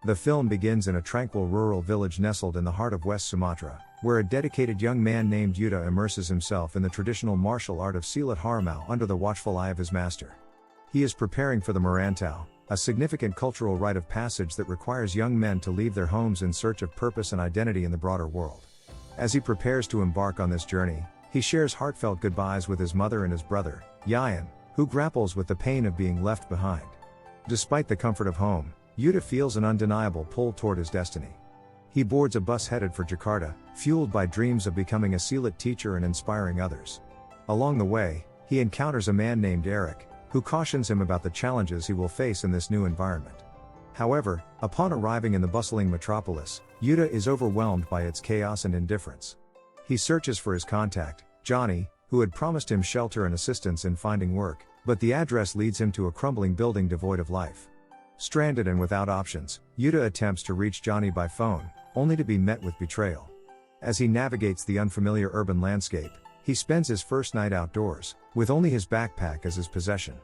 The film begins in a tranquil rural village nestled in the heart of West Sumatra, where a dedicated young man named Yuda immerses himself in the traditional martial art of Silat Harimau under the watchful eye of his master. He is preparing for the Merantau, a significant cultural rite of passage that requires young men to leave their homes in search of purpose and identity in the broader world. As he prepares to embark on this journey, he shares heartfelt goodbyes with his mother and his brother, Yayan, who grapples with the pain of being left behind. Despite the comfort of home, Yuda feels an undeniable pull toward his destiny. He boards a bus headed for Jakarta, fueled by dreams of becoming a Silat teacher and inspiring others. Along the way, he encounters a man named Eric, who cautions him about the challenges he will face in this new environment. However, upon arriving in the bustling metropolis, Yuda is overwhelmed by its chaos and indifference. He searches for his contact, Johnny, who had promised him shelter and assistance in finding work, but the address leads him to a crumbling building devoid of life. Stranded and without options, Yuda attempts to reach Johnny by phone, only to be met with betrayal. As he navigates the unfamiliar urban landscape, he spends his first night outdoors, with only his backpack as his possession.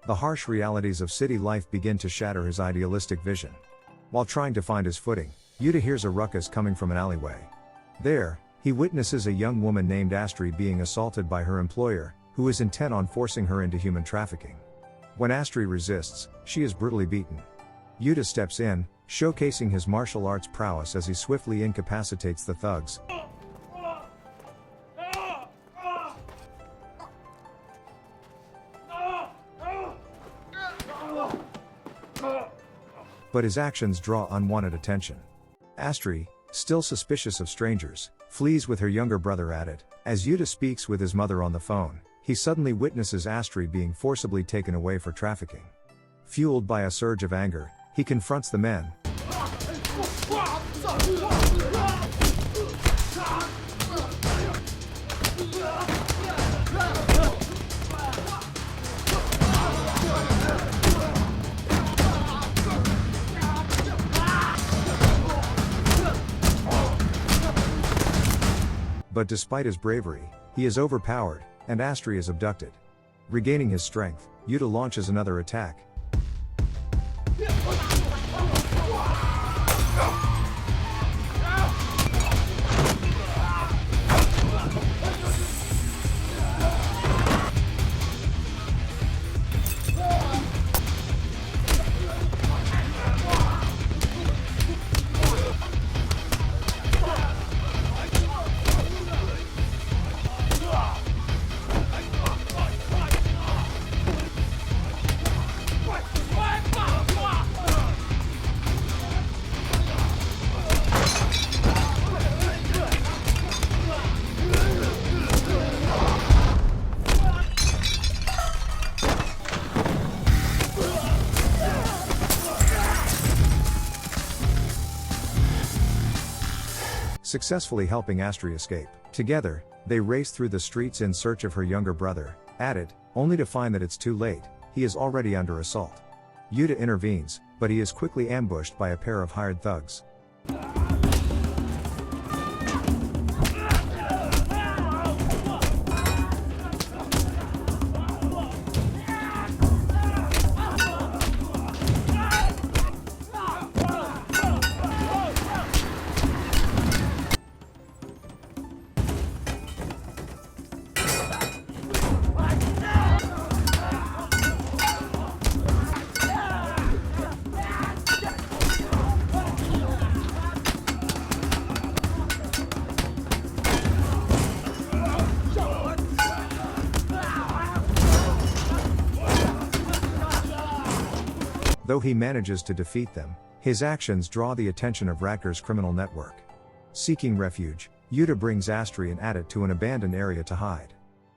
The harsh realities of city life begin to shatter his idealistic vision. While trying to find his footing, Yuda hears a ruckus coming from an alleyway. There, he witnesses a young woman named Astri being assaulted by her employer, who is intent on forcing her into human trafficking. When Astri resists, she is brutally beaten. Yuda steps in, showcasing his martial arts prowess as he swiftly incapacitates the thugs. But his actions draw unwanted attention. Astri, still suspicious of strangers, flees with her younger brother at it. As Yuda speaks with his mother on the phone, he suddenly witnesses Astri being forcibly taken away for trafficking. Fueled by a surge of anger, he confronts the men. But despite his bravery, he is overpowered, and Astri is abducted. Regaining his strength, Yuda launches another attack. Successfully helping Astri escape. Together, they race through the streets in search of her younger brother, Adit, only to find that it's too late. He is already under assault. Yuda intervenes, but he is quickly ambushed by a pair of hired thugs. Though he manages to defeat them, his actions draw the attention of Ratger's criminal network. Seeking refuge, Yuda brings Astri and Adit to an abandoned area to hide.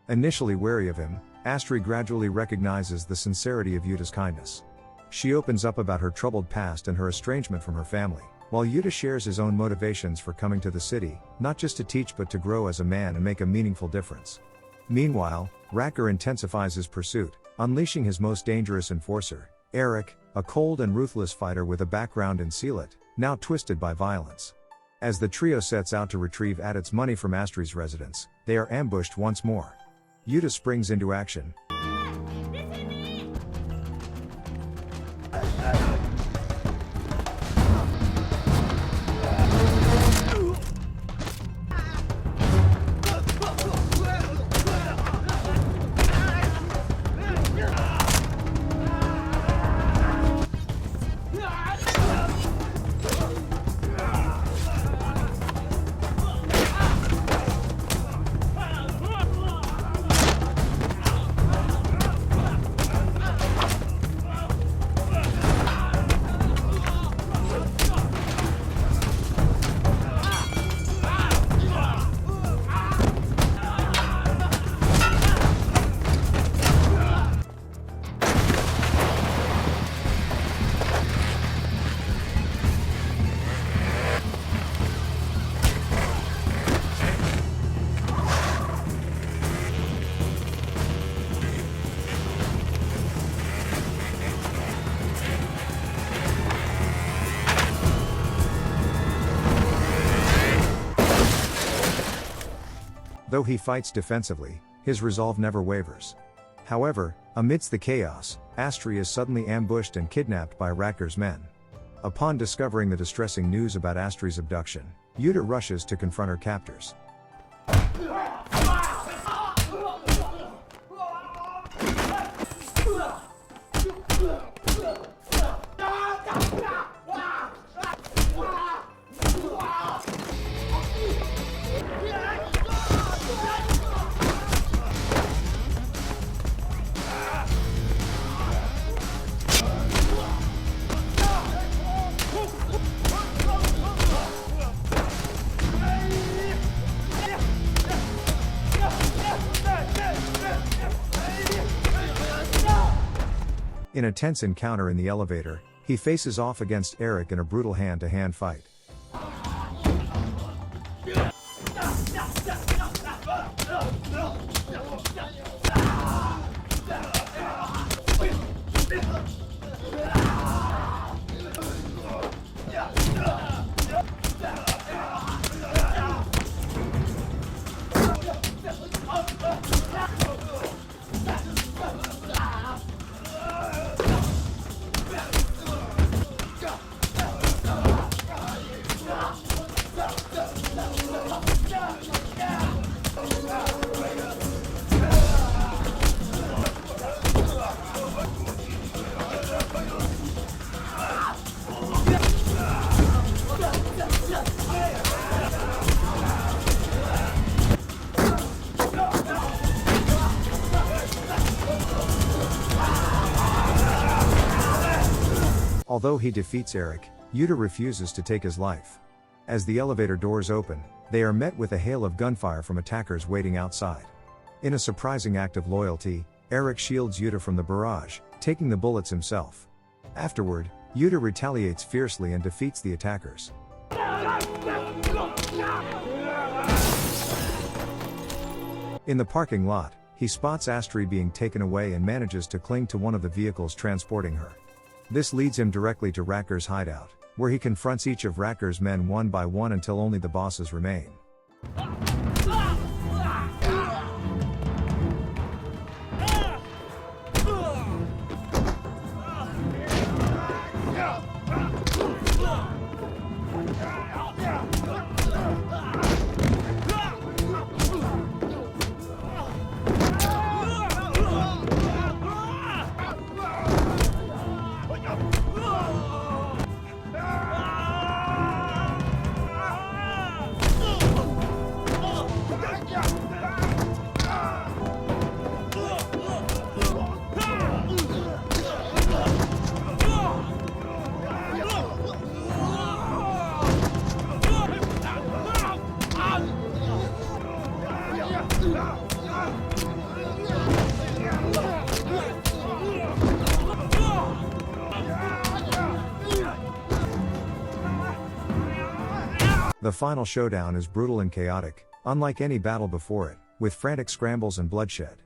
Initially wary of him, Astrid gradually recognizes the sincerity of Yuda's kindness. She opens up about her troubled past and her estrangement from her family, while Yuda shares his own motivations for coming to the city, not just to teach but to grow as a man and make a meaningful difference. Meanwhile, Racker intensifies his pursuit, unleashing his most dangerous enforcer, Eric, a cold and ruthless fighter with a background in Silat, now twisted by violence. As the trio sets out to retrieve Adit's money from Astrid's residence, they are ambushed once more. Yuda springs into action. Though he fights defensively, his resolve never wavers. However, amidst the chaos, Astrid is suddenly ambushed and kidnapped by Racker's men. Upon discovering the distressing news about Astrid's abduction, Yuda rushes to confront her captors. In a tense encounter in the elevator, he faces off against Eric in a brutal hand-to-hand fight. Although he defeats Eric, Yuda refuses to take his life. As the elevator doors open, they are met with a hail of gunfire from attackers waiting outside. In a surprising act of loyalty, Eric shields Yuda from the barrage, taking the bullets himself. Afterward, Yuda retaliates fiercely and defeats the attackers. In the parking lot, he spots Astrid being taken away and manages to cling to one of the vehicles transporting her. This leads him directly to Racker's hideout, where he confronts each of Racker's men one by one until only the bosses remain. The final showdown is brutal and chaotic, unlike any battle before it, with frantic scrambles and bloodshed.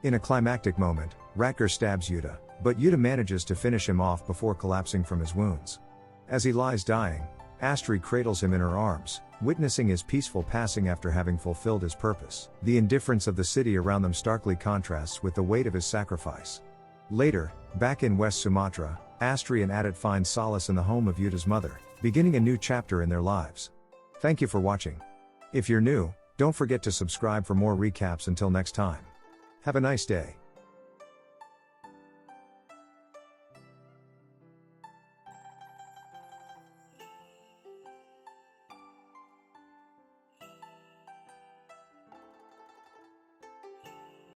In a climactic moment, Ratker stabs Yuda, but Yuda manages to finish him off before collapsing from his wounds. As he lies dying, Astrid cradles him in her arms, witnessing his peaceful passing after having fulfilled his purpose. The indifference of the city around them starkly contrasts with the weight of his sacrifice. Later, back in West Sumatra, Astrid and Adit find solace in the home of Yuda's mother, beginning a new chapter in their lives. Thank you for watching. If you're new, don't forget to subscribe for more recaps. Until next time. Have a nice day.